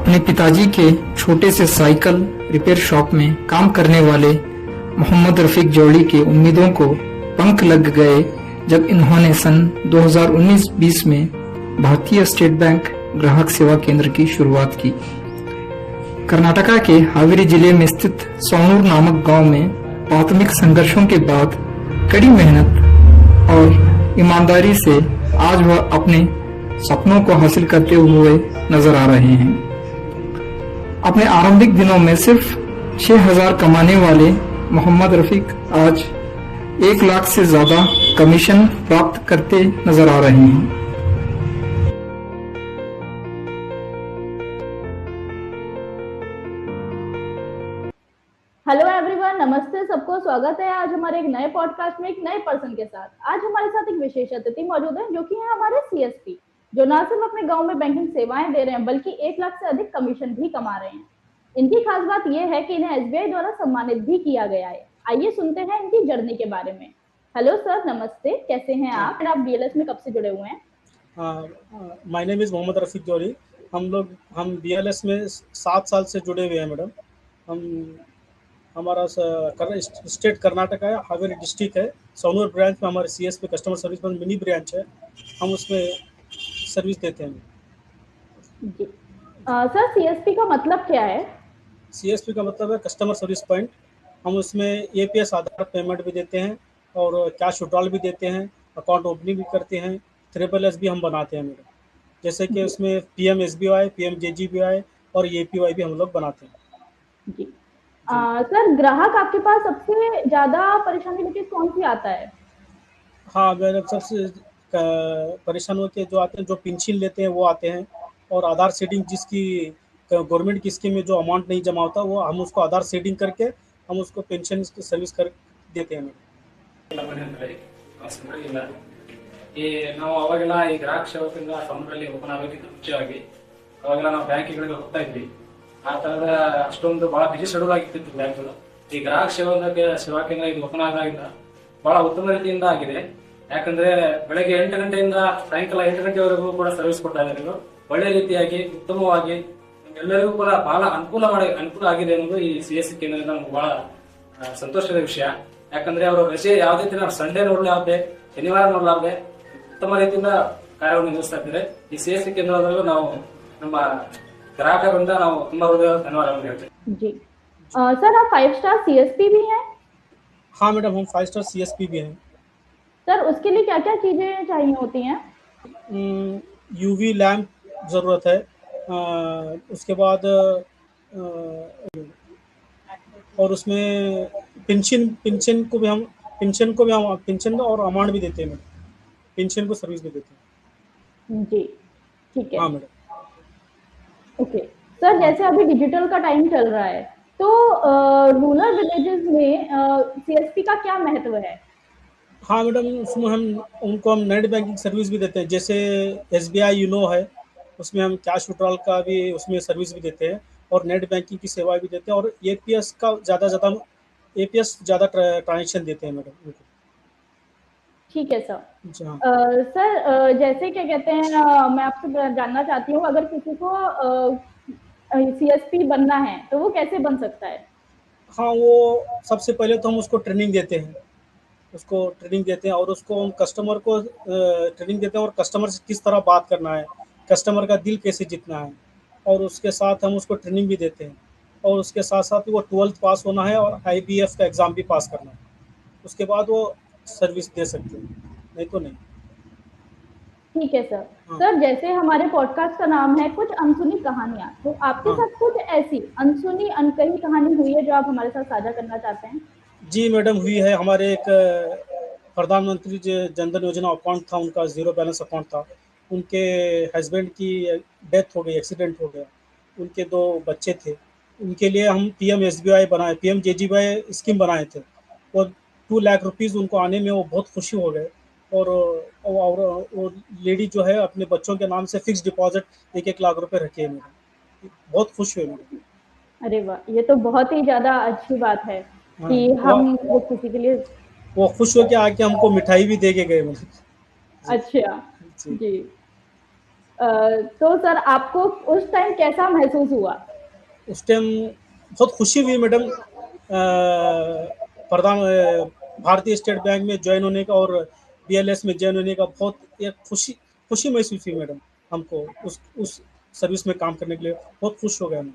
अपने पिताजी के छोटे से साइकिल रिपेयर शॉप में काम करने वाले मोहम्मद रफीक जोड़ी की उम्मीदों को पंख लग गए जब इन्होंने सन 2019-20 में भारतीय स्टेट बैंक ग्राहक सेवा केंद्र की शुरुआत की। कर्नाटका के हावेरी जिले में स्थित सोनूर नामक गांव में प्राथमिक संघर्षों के बाद कड़ी मेहनत और ईमानदारी से आज वह अपने सपनों को हासिल करते हुए नजर आ रहे हैं। अपने आरंभिक दिनों में सिर्फ 6,000 कमाने वाले मोहम्मद रफीक आज 1 लाख से ज्यादा कमीशन प्राप्त करते नजर आ रहे हैं। हेलो एवरीवन, नमस्ते सबको। स्वागत है आज हमारे एक नए पॉडकास्ट में एक नए पर्सन के साथ। आज हमारे साथ एक विशेष अतिथि मौजूद है जो कि है हमारे सीएसपी, जो न सिर्फ अपने गांव में बैंकिंग सेवाएं दे रहे हैं बल्कि 1 लाख से अधिक कमीशन भी कमा रहे हैं। इनकी खास बात यह है कि इन्हें एसबीआई द्वारा सम्मानित भी किया गया है। आइए सुनते हैं इनकी जर्नी के बारे में। हेलो सर, नमस्ते, कैसे हैं आप? आप बीएलएस में कब से जुड़े हुए हैं? My name is Mohammad Rafiq Jodi. हम बीएलएस में 7 साल से जुड़े हुए हैं मैडम। हमारा स्टेट कर्नाटका है, हावेरी डिस्ट्रिक्ट है। सोनूर ब्रांच में हमारे सीएस पे कस्टमर सर्विस में मिनी ब्रांच है, हम उसमें सर्विस देते हैं जी। सर, सीएसपी का मतलब क्या है? सीएसपी का मतलब है कस्टमर सर्विस पॉइंट। हम उसमें एपीएस आधार पेमेंट भी देते हैं और कैश विड्रॉल भी देते हैं, अकाउंट ओपनिंग भी करते हैं, SSS भी हम बनाते हैं मैडम। जैसे कि उसमें पीएम एसबीवाई, पीएम जेजीबीवाई और एपीवाई भी हम लोग बनाते हैं जी। सर, ग्राहक आपके पास सबसे ज्यादा परेशानी लेके कौन सी आता है? हाँ, मेरे सबसे परेशान होकर जो आते हैं, जो पेंशन लेते हैं वो आते हैं, और आधार सेटिंग जिसकी गवर्नमेंट की स्कीम में जो अमाउंट नहीं जमा होता वो हम उसको आधार सेटिंग करके हम उसको पेंशन सर्विस कर देते हैं। ಈ ನಾವು ಅವಾಗೆಲ್ಲ ಈ ಗ್ರಾಹಕ ಸೇವಕರಿಂದ ಸಂಘದಲ್ಲಿ ಓಪನ್ ಆಗೋದಕ್ಕೆ ಮುಂಚೆಯಾಗಿ ಅವಾಗೆಲ್ಲ ನಾವು ಬ್ಯಾಂಕ್ಗಳಿಗೆ ಹೋಗ್ತಾ ಇದ್ವಿ. ಆ ತರದ ಅಷ್ಟೊಂದು ಬಹಳ ಬಿಸಿ ಶೆಡ್ಯೂಲ್ ಆಗಿತ್ತು ಬ್ಯಾಂಕ್ಗಳು. ಈ ಗ್ರಾಹಕ ಸೇವಾ ಕೇಂದ್ರ ಇದು ಓಪನ್ ಆದಾಗಿಂದ ಬಹಳ ಉತ್ತಮ ರೀತಿಯಿಂದ ಆಗಿದೆ. ಯಾಕಂದ್ರೆ ಬೆಳಗ್ಗೆ 8 ಗಂಟೆಯಿಂದ ಸಾಯಂಕಾಲ 8 ಗಂಟೆವರೆಗೂ ಕೂಡ ಸರ್ವಿಸ್ ಕೊಡ್ತಾ ಇದ್ದಾರೆ. ಇದು ಒಳ್ಳೆ ರೀತಿಯಾಗಿ ಉತ್ತಮವಾಗಿ ಎಲ್ಲರಿಗೂ ಕೂಡ ಬಹಳ ಅನುಕೂಲ ಆಗಿದೆ ಅನ್ನೋದು ಈ ಸಿಎಸ್ಸಿ ಕೇಂದ್ರದಿಂದ ನಮ್ಗೆ ಬಹಳ ಸಂತೋಷದ ವಿಷಯ. ಯಾಕಂದ್ರೆ ಅವರು ರಜೆ ಯಾವುದೇ ದಿನ ಸಂಡೇ ನೋಡ್ಲಾರ್ದೆ, ಶನಿವಾರ ನೋಡ್ಲಾರ್ದೆ ಉತ್ತಮ ರೀತಿಯಿಂದ ಕಾರ್ಯವನ್ನು ನಿರ್ವಹಿಸ್ತಾ ಇದ್ದಾರೆ. ಈ ಸಿಎಸ್ಸಿ ಕೇಂದ್ರದಲ್ಲೂ ನಾವು ನಮ್ಮ ग्राहक धन्यवाद ಹೇಳ್ತೇವೆ। जी सर, आप 5 स्टार सीएसपी भी हैं? हाँ मैडम, हम 5 स्टार सीएसपी भी हैं। सर, उसके लिए क्या क्या चीजें चाहिए होती हैं? यूवी लैंप ज़रूरत है, उसके बाद और उसमें पेंशन और अमाउंट भी देते हैं, पेंशन को सर्विस भी देते हैं। जी, ठीक है। हाँ मैडम। ओके सर, जैसे अभी डिजिटल का टाइम चल रहा है तो रूरल विलेजेस में सीएसपी का क्या महत्व है? हाँ मैडम, उसमें हम नेट बैंकिंग सर्विस भी देते हैं। जैसे एसबीआई यूनो है, उसमें हम कैश विड्रॉल का भी उसमें सर्विस भी देते हैं और नेट बैंकिंग की सेवा भी देते हैं, और एपीएस का ज़्यादा ट्रांजेक्शन देते हैं मैडम। ठीक है सर। सर, जैसे क्या कहते हैं, मैं आपसे जानना चाहती हूँ, अगर किसी को सीएसपी बनना है तो वो कैसे बन सकता है? हाँ, वो सबसे पहले तो हम उसको ट्रेनिंग देते हैं, और उसको हम कस्टमर को ट्रेनिंग देते हैं, और कस्टमर से किस तरह बात करना है, कस्टमर का दिल कैसे जीतना है, और उसके साथ हम उसको ट्रेनिंग भी देते हैं। और उसके साथ साथ वो 12th पास होना है और IBF का एग्ज़ाम भी पास करना है, उसके बाद वो सर्विस दे सकते हैं, नहीं तो नहीं। ठीक है सर। हाँ। सर, जैसे हमारे पॉडकास्ट का नाम है कुछ अनसुनी कहानियां, तो आपके साथ कुछ ऐसी अनसुनी अनकही कहानी हुई है जो आप हमारे साथ साझा करना चाहते हैं? जी मैडम, हुई है। हमारे एक प्रधानमंत्री जनधन योजना अकाउंट था, उनका 0 बैलेंस अकाउंट था। उनके हस्बैंड की डेथ हो गई, एक्सीडेंट हो गया, उनके 2 बच्चे थे। उनके लिए हम पीएम एसबीवाई बनाए, पीएम जेजीबीवाई स्कीम बनाए थे, और 2 लाख रुपीज़ उनको आने में वो बहुत खुशी हो गए। और वो लेडी जो है अपने बच्चों के नाम से फिक्स डिपॉजिट 1-1 लाख रुपए रखे हैं मैडम, बहुत खुश हुए मैडम। अरे वाह, ये तो बहुत ही ज्यादा अच्छी बात है। हाँ, कि हम वो खुशी के लिए वो खुश हो के आके हमको मिठाई भी दे के गए मैडम। अच्छा जी। तो सर आपको उस टाइम कैसा महसूस हुआ? उस टाइम बहुत खुशी हुई मैडम, भारतीय स्टेट बैंक में ज्वाइन होने का और बीएलएस में ज्वाइन होने का बहुत एक खुशी खुशी महसूस हुई मैडम। हमको उस सर्विस में काम करने के लिए बहुत खुश हो गया मैं।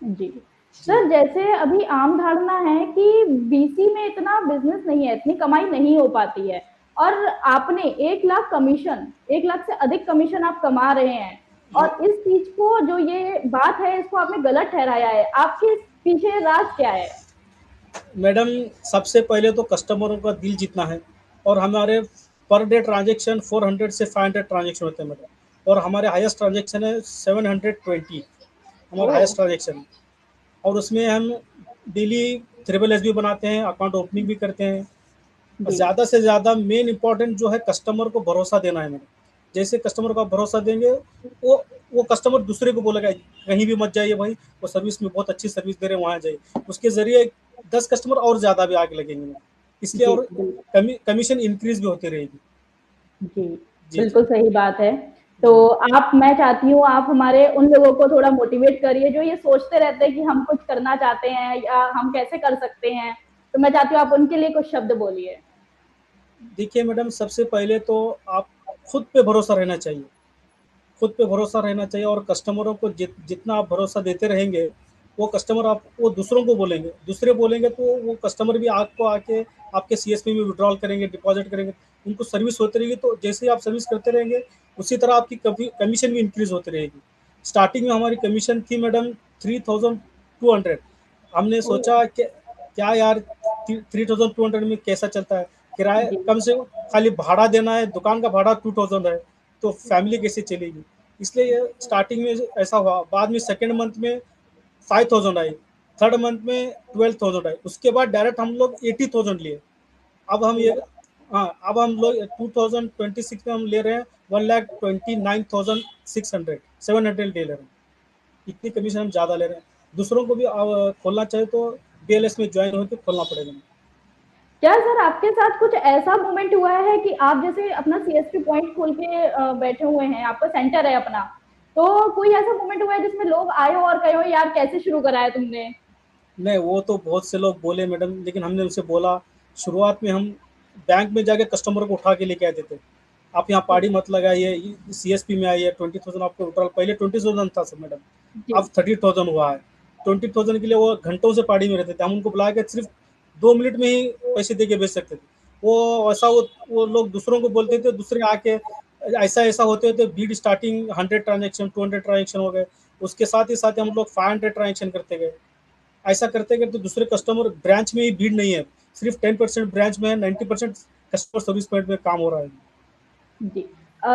जी। जी सर जैसे अभी आम धारणा है कि बीसी में इतना बिज़नेस नहीं है, इतनी कमाई नहीं हो पाती है और आपने 1 लाख कमीशन 1 लाख से अधिक कमीशन आप कमा रहे हैं हाँ और इस चीज़ को जो ये बात है इसको आपने गलत ठहराया है। आपके पीछे राज़ क्या है? मैडम, सबसे पहले तो कस्टमरों का दिल जीतना है और हमारे पर डे ट्रांजेक्शन 400 से 500 ट्रांजेक्शन होते हैं मैडम, और हमारे हाईएस्ट ट्रांजेक्शन है 720, हमारा ओह! Highest transaction. और उसमें हम डेली ट्रिपल एस भी बनाते हैं, अकाउंट ओपनिंग भी करते हैं। और जी। ज़्यादा से ज़्यादा मेन इंपॉर्टेंट जो है कस्टमर को भरोसा देना है मैडम। जैसे कस्टमर को आप भरोसा देंगे, वो कस्टमर दूसरे को बोलेगा कहीं भी मत जाइए भाई, वो सर्विस में बहुत अच्छी सर्विस दे रहे हैं, वहाँ जाइए। उसके ज़रिए 10 कस्टमर और ज़्यादा भी आगे लगेंगे मैडम। इसलिए जी, और बिल्कुल। कमीशन इंक्रीज़ भी होती रहेगी। जी, जी, जी। बिल्कुल सही बात है। तो जी। मैं चाहती हूँ आप हमारे उन लोगों को थोड़ा मोटिवेट करिए जो ये सोचते रहते हैं कि हम कुछ करना चाहते हैं या हम कैसे कर सकते हैं। तो मैं चाहती हूँ आप उनके लिए कुछ शब्द बोलिए। देखिए मैडम, सबसे पहले तो आप खुद पे भरोसा रहना चाहिए। खुद पे भरोसा रहना चाहिए और कस्टमरों को जितना आप भरोसा देते रहेंगे, वो कस्टमर आप वो दूसरों को बोलेंगे, दूसरे बोलेंगे तो वो कस्टमर भी आपको आके आपके सीएसपी में विड्रॉल करेंगे, डिपॉजिट करेंगे। उनको सर्विस होती रहेगी, तो जैसे ही आप सर्विस करते रहेंगे उसी तरह आपकी कमीशन भी इंक्रीज होती रहेगी। स्टार्टिंग में हमारी कमीशन थी मैडम 3200। हमने ओह! सोचा कि क्या यार 3200 में कैसा चलता है, किराया जी, कम से खाली भाड़ा देना है, दुकान का भाड़ा 2000 है, तो फैमिली कैसे चलेगी। इसलिए ये स्टार्टिंग में ऐसा हुआ। बाद में सेकेंड मंथ में 5000 आई, थर्ड मंथ में 12000 आई, उसके बाद डायरेक्ट हम लोग 80,000 लिए। अब हम ये ओह! हाँ, अब हम लोग 2026 में हम ले रहे हैं 1,29,600 700 ले रहे हैं। इतनी कमीशन हम ज़्यादा ले रहे हैं। दूसरों को भी खोलना चाहे तो बीएलएस में ज्वाइन होकर खोलना पड़ेगा। क्या सर आपके साथ कुछ ऐसा मोमेंट हुआ है कि आप जैसे अपना सीएसपी पॉइंट खोल के बैठे हुए हैं, आपका सेंटर है अपना, तो कोई ऐसा मोमेंट हुआ है जिसमें लोग आए हो और कहे हो यार कैसे शुरू करा है तुमने? नहीं, वो तो बहुत से लोग बोले मैडम, लेकिन हमने उनसे बोला, शुरुआत में हम बैंक में जाके कस्टमर को उठा के लेके आते थे। आप यहाँ पाड़ी मत लगाइए, सीएसपी में आइए, 20,000 आपको विड्रॉल, पहले 20,000 था सर मैडम, जी, अब 30,000 हुआ है। 20,000 के लिए वो घंटों से पाड़ी में रहते थे, हम उनको बुला के सिर्फ 2 मिनट में ही पैसे दे के भेज सकते थे। वो ऐसा वो लोग दूसरों को बोलते थे, दूसरे आके ऐसा ऐसा होते होते बीड स्टार्टिंग 100 ट्रांजेक्शन 200 ट्रांजेक्शन हो गए, उसके साथ ही हम लोग 500 ट्रांजेक्शन करते गए। ऐसा करते करते दूसरे कस्टमर ब्रांच में ही भीड़ नहीं है, सिर्फ 10% ब्रांच में है, 90% कस्टमर सर्विस पॉइंट में काम हो रहा है। जी। जी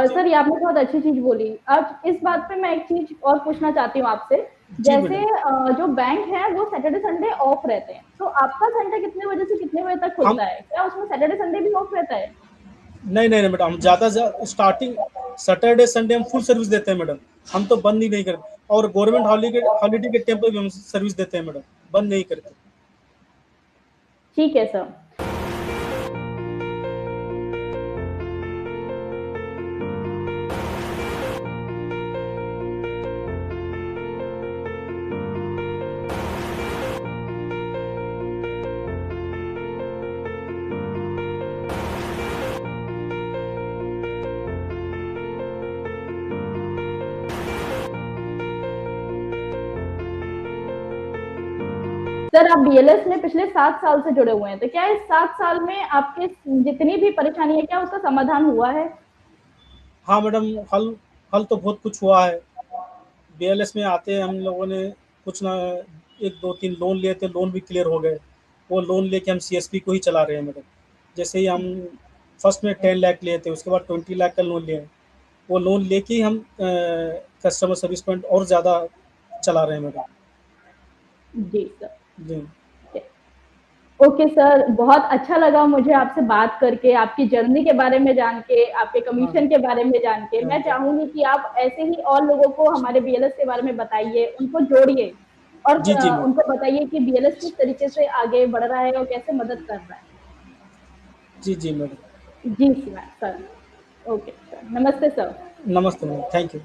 सर ये आपने बहुत अच्छी चीज़ बोली। अब इस बात पे मैं एक चीज़ और पूछना चाहती हूँ आपसे। जी जैसे मैडम। जो बैंक है वो सैटरडे संडे ऑफ रहते हैं। तो आपका सेंटर कितने बजे से कितने बजे तक हम खुलता है? क्या उसमें सैटरडे संडे भी ऑफ रहता है? नहीं नहीं नहीं मैडम, हम ज़्यादा स्टार्टिंग सैटरडे संडे हम फुल सर्विस देते हैं मैडम। हम तो बंद ही नहीं करते, और गवर्नमेंट हॉलीडे हॉलीडे के टाइम पर भी हम सर्विस देते हैं मैडम, बंद नहीं करते। ठीक है सर। सर आप बीएलएस में पिछले 7 साल से जुड़े हुए हैं। तो क्या इस 7 साल में आपके जितनी भी परेशानी है क्या उसका समाधान हुआ है? हाँ मैडम, हल हल तो बहुत कुछ हुआ है। बीएलएस में आते हम लोगों ने कुछ ना, एक दो तीन लोन लिए थे, लोन भी क्लियर हो गए। वो लोन लेके हम सीएसपी को ही चला रहे हैं मैडम। जैसे ही हम फर्स्ट में 10 लाख लिए थे, उसके बाद 20 लाख का लोन लिए। वो लोन लेके ही हम कस्टमर सर्विस पॉइंट और ज़्यादा चला रहे हैं मैडम। जी सर। जी ओके सर, बहुत अच्छा लगा मुझे आपसे बात करके, आपकी जर्नी के बारे में जान के, आपके हाँ कमीशन के बारे में जान के। मैं हाँ। चाहूँगी कि आप ऐसे ही और लोगों को हमारे बीएलएस के बारे में बताइए, उनको जोड़िए और जी जी मैडम। उनको बताइए कि बीएलएस किस तरीके से आगे बढ़ रहा है और कैसे मदद कर रहा है। जी जी मैडम। जी सर। ओके सर, नमस्ते सर। नमस्ते मैम, थैंक यू।